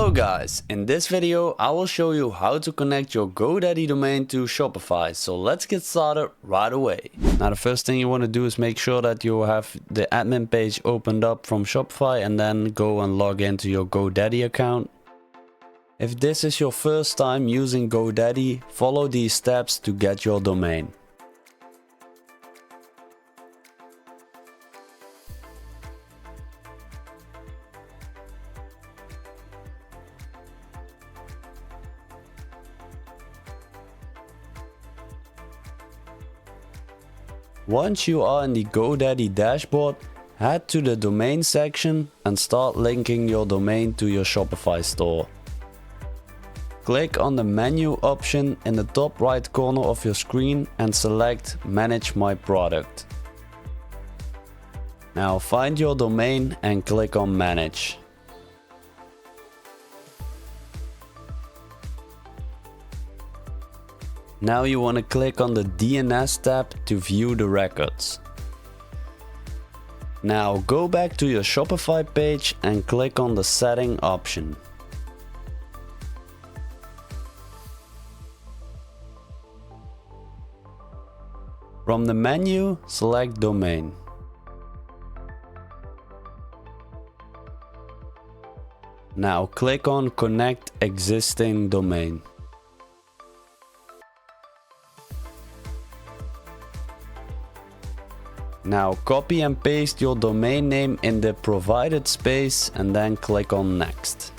Hello guys, in this video I will show you how to connect your GoDaddy domain to Shopify, so let's get started right away. Now the first thing you want to do is make sure that you have the admin page opened up from Shopify and then go and log into your GoDaddy account. If this is your first time using GoDaddy, follow these steps to get your domain. Once you are in the GoDaddy dashboard, head to the domain section and start linking your domain to your Shopify store. Click on the menu option in the top right corner of your screen and select Manage My Product. Now find your domain and click on Manage. Now you want to click on the DNS tab to view the records. Now go back to your Shopify page and click on the setting option. From the menu, select Domain. Now click on Connect Existing Domain. Now copy and paste your domain name in the provided space and then click on Next.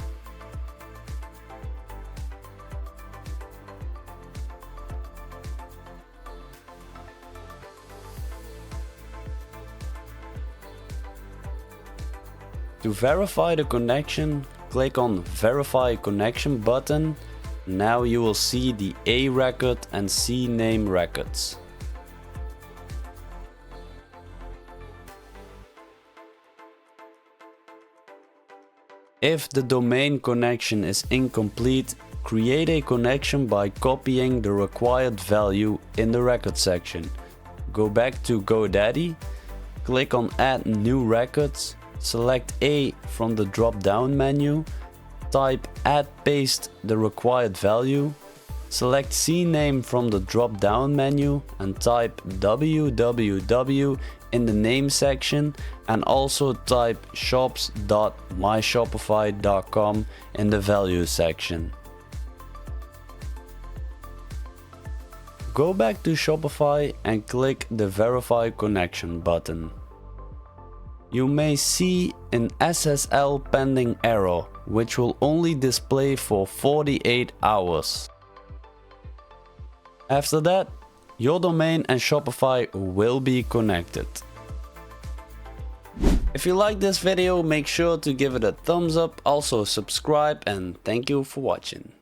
To verify the connection, click on Verify Connection button. Now you will see the A record and C name records. If the domain connection is incomplete, create a connection by copying the required value in the record section. Go back to GoDaddy, click on Add New Records, select A from the drop-down menu, type Add Paste the required value, select CNAME from the drop-down menu and type www in the name section and also type shops.myshopify.com in the value section. Go back to Shopify and click the Verify Connection button. You may see an SSL pending error, which will only display for 48 hours. After that, your domain and Shopify will be connected. If you like this video, make sure to give it a thumbs up, also subscribe, and thank you for watching.